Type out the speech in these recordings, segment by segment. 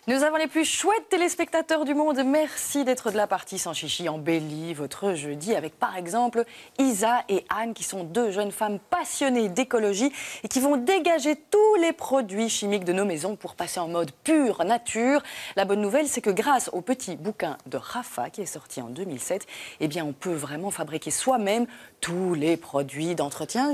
Nous avons les plus chouettes téléspectateurs du monde. Merci d'être de la partie sans chichi embellie votre jeudi avec par exemple Isa et Anne qui sont deux jeunes femmes passionnées d'écologie et qui vont dégager tous les produits chimiques de nos maisons pour passer en mode pure nature. La bonne nouvelle, c'est que grâce au petit bouquin de Rafa qui est sorti en 2007, eh bien on peut vraiment fabriquer soi-même tous les produits d'entretien.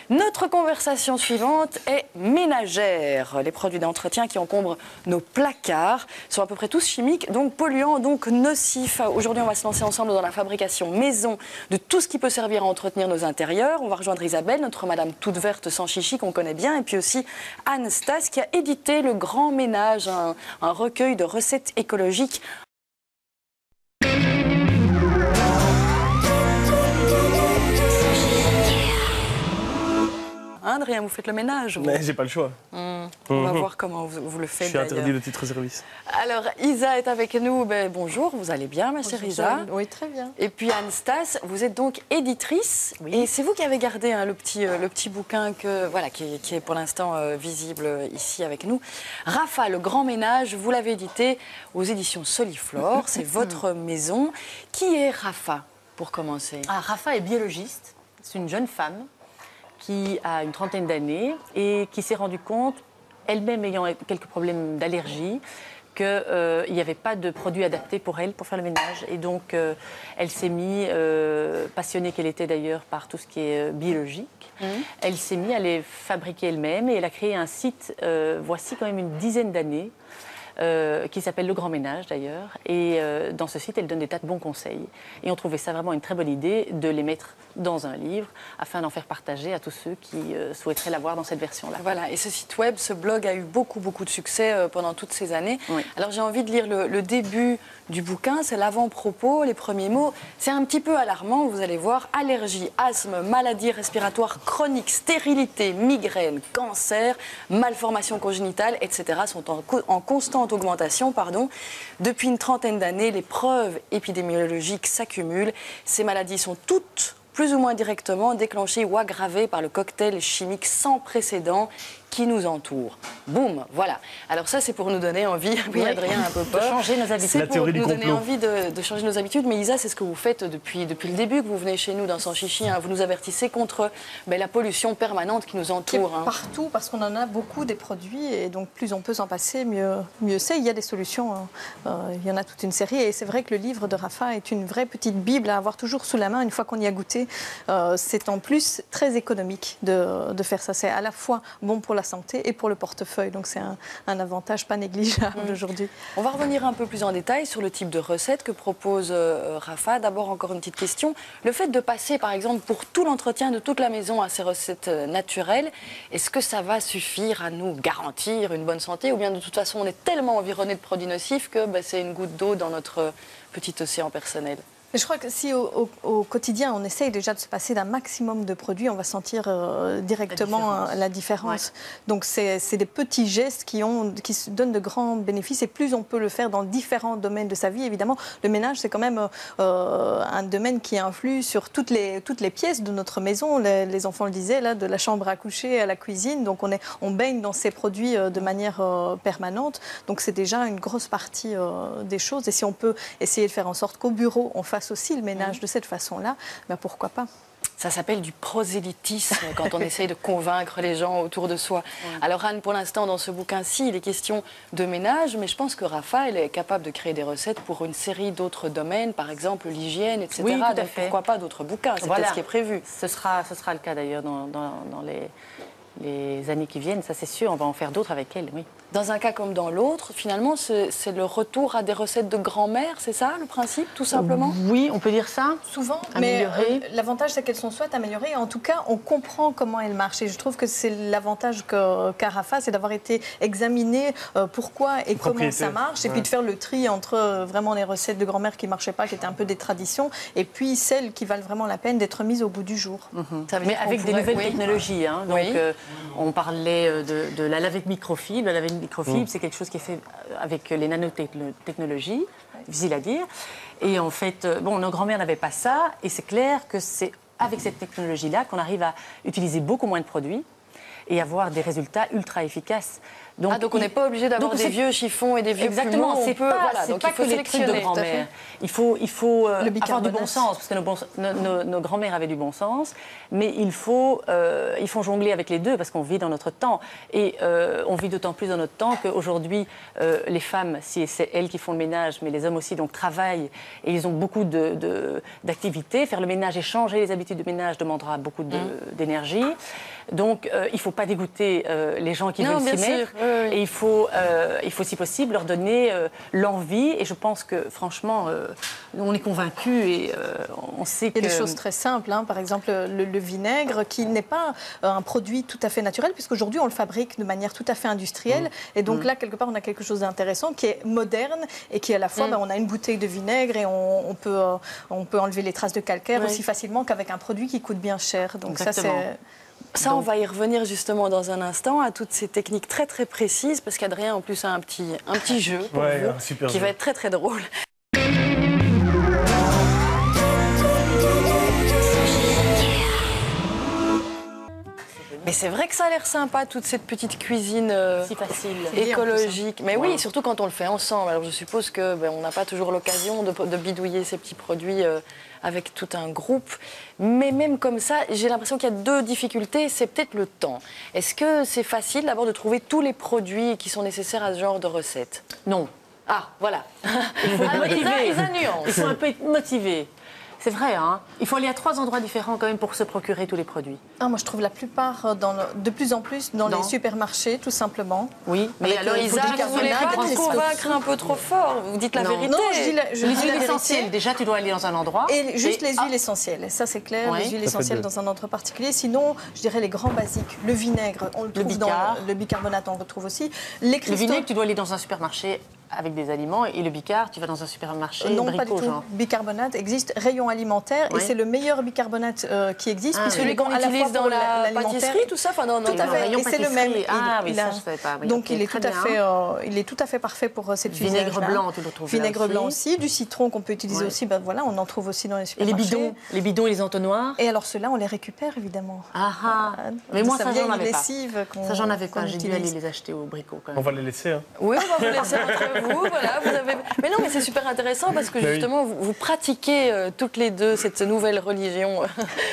Notre conversation suivante est ménagère. Les produits d'entretien qui encombrent nos placards sont à peu près tous chimiques, donc polluants, donc nocifs. Aujourd'hui, on va se lancer ensemble dans la fabrication maison de tout ce qui peut servir à entretenir nos intérieurs. On va rejoindre Isabelle, notre madame toute verte sans chichi qu'on connaît bien, et puis aussi Anne Stas qui a édité Le Grand Ménage, un recueil de recettes écologiques. Adrien, vous faites le ménage. Mais j'ai pas le choix. On va voir comment vous le faites. Je suis interdit de titre service. Alors, Isa est avec nous. Bonjour, vous allez bien, ma chère Isa? Oui, très bien. Et puis Anne Stas, vous êtes donc éditrice. Oui. Et c'est vous qui avez gardé le petit bouquin qui est pour l'instant visible ici avec nous. Rafa, Le Grand Ménage, vous l'avez édité aux éditions Soliflore. C'est votre maison. Qui est Rafa, pour commencer? Rafa est biologiste. C'est une jeune femme qui a une trentaine d'années et qui s'est rendue compte, elle-même ayant quelques problèmes d'allergie, qu'il n'y avait pas de produits adaptés pour elle, pour faire le ménage. Et donc, elle s'est mise, passionnée qu'elle était d'ailleurs par tout ce qui est biologique, elle s'est mise à les fabriquer elle-même et elle a créé un site, voici quand même une dizaine d'années, qui s'appelle Le Grand Ménage d'ailleurs. Et dans ce site, elle donne des tas de bons conseils. Et on trouvait ça vraiment une très bonne idée de les mettre dans un livre afin d'en faire partager à tous ceux qui souhaiteraient l'avoir dans cette version-là. Voilà, et ce site web, ce blog a eu beaucoup de succès pendant toutes ces années. Oui. Alors j'ai envie de lire le début du bouquin, c'est l'avant-propos, les premiers mots. C'est un petit peu alarmant, vous allez voir. Allergie, asthme, maladies respiratoires chroniques, stérilité, migraine, cancer, malformations congénitales, etc. sont en constante augmentation. Depuis une trentaine d'années, les preuves épidémiologiques s'accumulent. Ces maladies sont toutes plus ou moins directement déclenchées ou aggravées par le cocktail chimique sans précédent qui nous entoure. Boum, voilà. Alors ça, c'est pour nous donner envie, oui, Adrien a un peu peur, de changer nos habitudes. C'est pour nous donner envie de changer nos habitudes. Mais Isa, c'est ce que vous faites depuis le début que vous venez chez nous dans Sans Chichi. Vous nous avertissez contre la pollution permanente qui nous entoure. Partout, parce qu'on en a beaucoup des produits et donc plus on peut s'en passer, mieux c'est. Il y a des solutions, il y en a toute une série. Et c'est vrai que le livre de Rafa est une vraie petite bible à avoir toujours sous la main une fois qu'on y a goûté. C'est en plus très économique de faire ça. C'est à la fois bon pour la santé et pour le portefeuille. Donc c'est un avantage pas négligeable aujourd'hui. On va revenir un peu plus en détail sur le type de recette que propose Rafa. D'abord, encore une petite question. Le fait de passer, par exemple, pour tout l'entretien de toute la maison à ces recettes naturelles, est-ce que ça va suffire à nous garantir une bonne santé? Ou bien de toute façon, on est tellement environné de produits nocifs que c'est une goutte d'eau dans notre petit océan personnel? Mais je crois que si au quotidien, on essaye déjà de se passer d'un maximum de produits, on va sentir directement la différence. Ouais. Donc, c'est des petits gestes qui donnent de grands bénéfices. Et plus on peut le faire dans différents domaines de sa vie, évidemment. Le ménage, c'est quand même un domaine qui influe sur toutes les pièces de notre maison. Les enfants le disaient, là, de la chambre à coucher à la cuisine. Donc, on baigne dans ces produits de manière permanente. Donc, c'est déjà une grosse partie des choses. Et si on peut essayer de faire en sorte qu'au bureau, on fasse aussi le ménage de cette façon-là, pourquoi pas? Ça s'appelle du prosélytisme quand on essaye de convaincre les gens autour de soi. Alors Anne, pour l'instant, dans ce bouquin-ci, il est question de ménage, mais je pense que Rafa, elle est capable de créer des recettes pour une série d'autres domaines, par exemple l'hygiène, etc. Oui, tout à Donc fait. Pourquoi pas d'autres bouquins? C'est peut-être ce qui est prévu. Ce sera le cas d'ailleurs dans les années qui viennent, ça c'est sûr, on va en faire d'autres avec elle, oui. Dans un cas comme dans l'autre, finalement, c'est le retour à des recettes de grand-mère, c'est ça le principe, tout simplement? Oui, on peut dire ça. Souvent, mais l'avantage, c'est qu'elles sont soit améliorées, en tout cas, on comprend comment elles marchent. Et je trouve que c'est l'avantage qu'a Rafa, c'est d'avoir été examiné pourquoi et comment ça marche, et puis de faire le tri entre vraiment les recettes de grand-mère qui ne marchaient pas, qui étaient un peu des traditions, et puis celles qui valent vraiment la peine d'être mises au goût du jour. Mais avec des nouvelles technologies. Donc, on parlait de la lavette microfibre. La lavette microfibre, c'est quelque chose qui est fait avec les nanotechnologies, difficile à dire. Et en fait, nos grands-mères n'avaient pas ça. Et c'est clair que c'est avec cette technologie-là qu'on arrive à utiliser beaucoup moins de produits et avoir des résultats ultra efficaces. Donc on n'est pas obligé d'avoir des vieux chiffons et des vieux exactement, plumeaux. C'est pas que les trucs de grand-mère. Il faut avoir du bon sens, parce que nos grands-mères avaient du bon sens, mais il faut jongler avec les deux, parce qu'on vit dans notre temps. Et on vit d'autant plus dans notre temps qu'aujourd'hui, les femmes, si c'est elles qui font le ménage, mais les hommes aussi, donc travaillent, et ils ont beaucoup d'activités. Faire le ménage et changer les habitudes de ménage demandera beaucoup d'énergie. Donc, il ne faut pas dégoûter les gens qui veulent s'y mettre. Et il faut, si possible, leur donner l'envie. Et je pense que, franchement, on est convaincus et on sait que... Il y a des choses très simples. Hein. Par exemple, le vinaigre, qui n'est pas un produit tout à fait naturel, puisqu'aujourd'hui, on le fabrique de manière tout à fait industrielle. Et donc là, quelque part, on a quelque chose d'intéressant qui est moderne et qui, à la fois, on a une bouteille de vinaigre et on peut enlever les traces de calcaire aussi facilement qu'avec un produit qui coûte bien cher. Donc ça, on va y revenir justement dans un instant à toutes ces techniques très très précises, parce qu'Adrien en plus a un petit jeu pour vous qui va être très très drôle. Mais c'est vrai que ça a l'air sympa, toute cette petite cuisine si facile, écologique. Mais oui, surtout quand on le fait ensemble. Alors je suppose que on n'a pas toujours l'occasion de bidouiller ces petits produits avec tout un groupe. Mais même comme ça, j'ai l'impression qu'il y a deux difficultés. C'est peut-être le temps. Est-ce que c'est facile d'abord de trouver tous les produits qui sont nécessaires à ce genre de recette? Non. Ah, voilà. Il faut un peu être motivé. C'est vrai, hein. Il faut aller à 3 endroits différents quand même pour se procurer tous les produits. Moi, je trouve la plupart, de plus en plus, dans les supermarchés, tout simplement. Oui, mais alors Isa, vous voulez pas nous convaincre un peu trop fort? Vous dites la vérité. Non, je dis l'huile essentielle, déjà, tu dois aller dans un endroit. Et juste les huiles essentielles, ça c'est clair, les huiles essentielles dans un endroit particulier. Sinon, je dirais les grands basiques. Le vinaigre, on le trouve dans le bicarbonate, on le retrouve aussi. Les cristaux. Le vinaigre, tu dois aller dans un supermarché avec des aliments, et le bicarbonate, tu vas dans un supermarché non, pas du tout. Genre. Bicarbonate existe, rayon alimentaire, et c'est le meilleur bicarbonate qui existe, puisque celui qu'on utilise dans la pâtisserie, tout ça, enfin, tout à fait, et c'est le même. Ça, je savais pas. Oui, donc il est tout à fait parfait pour cette cuisine. Vinaigre blanc, tu le trouves. Vinaigre blanc aussi, du citron qu'on peut utiliser aussi. Ben voilà, on en trouve aussi dans les Et supermarchés. les bidons et les entonnoirs. Et alors ceux-là, on les récupère évidemment. Mais moi, ça j'en avais pas. Ça j'en avais pas. J'ai dû aller les acheter au bricot quand même. On va les laisser. Oui, on va vous laisser entre vous. Voilà, mais non, mais c'est super intéressant parce que justement, vous pratiquez toutes les deux cette nouvelle religion.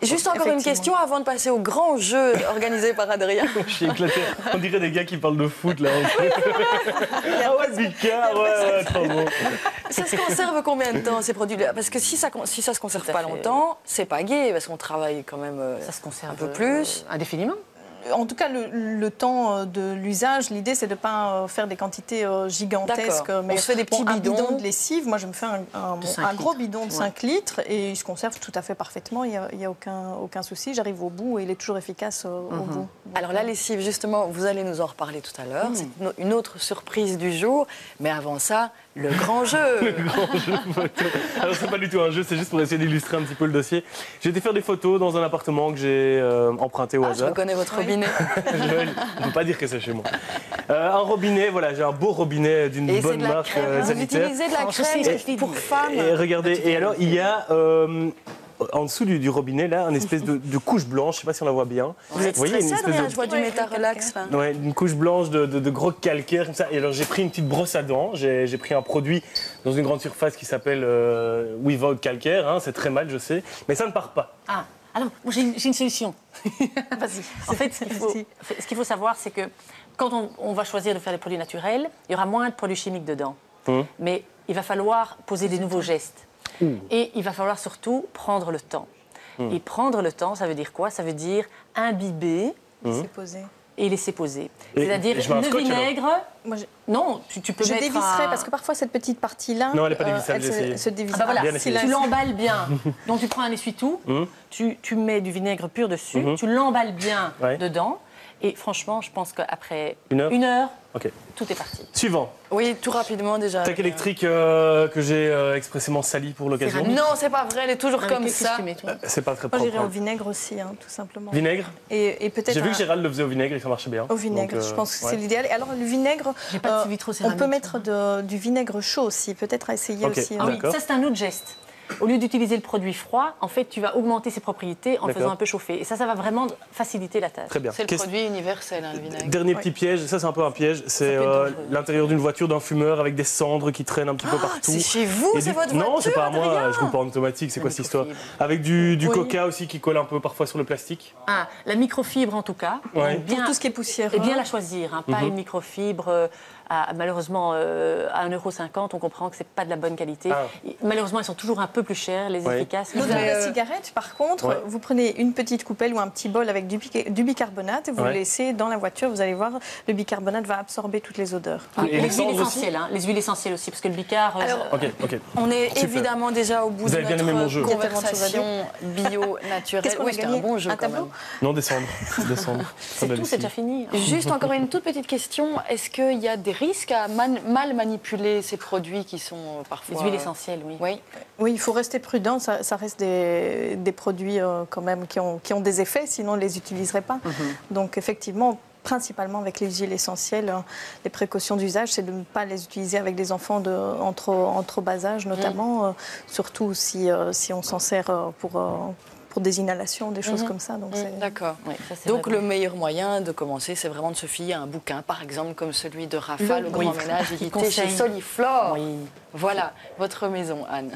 Juste encore une question avant de passer au grand jeu organisé par Adrien. Je suis éclaté. On dirait des gars qui parlent de foot là. Bicard, trop bon. Ça se conserve combien de temps ces produits-là? Parce que si ça se conserve pas longtemps, c'est pas gai parce qu'on travaille quand même ça se conserve un peu plus. Indéfiniment. En tout cas, le temps de l'usage, l'idée, c'est de ne pas faire des quantités gigantesques. Mais on se fait des petits bidons. Un bidon de lessive, moi, je me fais un gros bidon de 5 litres et il se conserve tout à fait parfaitement. Il n'y a aucun souci. J'arrive au bout et il est toujours efficace au bout. Donc, alors, la lessive, justement, vous allez nous en reparler tout à l'heure. C'est une autre surprise du jour. Mais avant ça, le grand jeu. Le grand jeu. Alors, c'est pas du tout un jeu, c'est juste pour essayer d'illustrer un petit peu le dossier. J'ai été faire des photos dans un appartement que j'ai emprunté au hasard. Je connais votre robinet. Je ne peux pas dire que c'est chez moi. Un robinet, voilà, j'ai un beau robinet d'une bonne marque sanitaire. Vous utilisez de la crème pour femmes. Et regardez, et alors il y a en dessous du robinet là, une espèce de couche blanche, je ne sais pas si on la voit bien. Vous êtes stressé, Adrien, je vois du Métarelax là. Ouais, une couche blanche de gros calcaire comme ça. Et alors j'ai pris une petite brosse à dents, j'ai pris un produit dans une grande surface qui s'appelle Without Calcaire, hein, c'est très mal je sais, mais ça ne part pas. Alors, j'ai une solution. Vas-y. En fait, ce qu'il faut savoir, c'est que quand on va choisir de faire des produits naturels, il y aura moins de produits chimiques dedans. Mais il va falloir poser des nouveaux gestes. Et il va falloir surtout prendre le temps. Et prendre le temps, ça veut dire quoi? Ça veut dire imbiber et laisser poser. C'est-à-dire le vinaigre... Non, tu peux mettre... Je dévisserai parce que parfois cette petite partie-là, non, elle n'est pas dévissable, elle se dévisse. Voilà, tu l'emballes bien. Donc tu prends un essuie-tout, tu mets du vinaigre pur dessus, tu l'emballes bien dedans. Et franchement, je pense qu'après une heure, tout est parti. Suivant. Oui, tout rapidement déjà. Tac électrique que j'ai expressément sali pour l'occasion. Non, c'est pas vrai, elle est toujours comme ça. C'est pas très propre. Moi, j'irais au vinaigre aussi, tout simplement. Vinaigre. Et peut-être. J'ai vu que Gérald le faisait au vinaigre et ça marchait bien. Au vinaigre, je pense que c'est l'idéal. Et alors le vinaigre, on peut mettre du vinaigre chaud aussi, peut-être à essayer aussi. Ah oui, ça c'est un autre geste. au lieu d'utiliser le produit froid, en fait, tu vas augmenter ses propriétés en le faisant un peu chauffer. Et ça va vraiment faciliter la tâche. Très bien. C'est le produit universel, hein, le vinaigre. Dernier petit piège, ça c'est un peu un piège, c'est l'intérieur d'une voiture d'un fumeur avec des cendres qui traînent un petit peu partout. C'est chez vous, c'est votre voiture? Non, c'est pas à moi, je roule pas en automatique, c'est quoi cette histoire? Avec du coca aussi qui colle un peu parfois sur le plastique. Ah, la microfibre en tout cas. Ouais. Bien, Pour tout ce qui est poussière. Et bien la choisir, hein, pas une microfibre malheureusement à 1,50 €, on comprend que c'est pas de la bonne qualité. Malheureusement, elles sont toujours un peu plus chères, les efficaces. L'odeur de la cigarette, par contre, vous prenez une petite coupelle ou un petit bol avec du bicarbonate et vous le laissez dans la voiture. Vous allez voir, le bicarbonate va absorber toutes les odeurs. Et les huiles essentielles, hein, les huiles essentielles aussi, parce que le bicar... On est évidemment déjà au bout de notre conversation bio-naturelle. Qu'est-ce qu'on a gagné? Un bon jeu, un tableau? Non, descendre. C'est tout, c'est déjà fini. Juste encore une toute petite question. Est-ce qu'il y a des risques à mal manipuler ces produits qui sont parfois... Les huiles essentielles, oui. Oui, il faut rester prudent. Ça reste des produits quand même qui ont des effets, sinon on ne les utiliserait pas. Donc effectivement, principalement avec les huiles essentielles, les précautions d'usage, c'est de ne pas les utiliser avec des enfants en trop bas âge, notamment, surtout si on s'en sert pour des inhalations, des choses comme ça. D'accord. Oui, donc le meilleur moyen de commencer, c'est vraiment de se fier à un bouquin, par exemple comme celui de Rafa, Le Grand Ménage, édité chez Soliflore. Oui. Voilà, votre maison, Anne.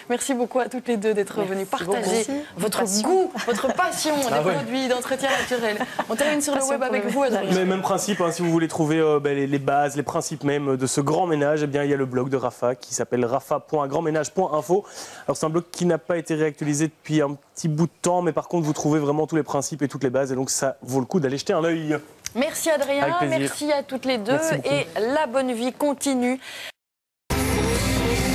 Merci beaucoup à toutes les deux d'être venues partager votre goût, votre passion des produits d'entretien naturel. On termine sur le web avec vous, Adrien. Mais même principe, hein, si vous voulez trouver les bases, les principes même de ce grand ménage, eh bien, il y a le blog de Rafa qui s'appelle rafa.grandménage.info. Alors c'est un blog qui n'a pas été réactualisé depuis un petit bout de temps, mais par contre vous trouvez vraiment tous les principes et toutes les bases, et donc ça vaut le coup d'aller jeter un œil. Merci Adrien, merci à toutes les deux, et la bonne vie continue.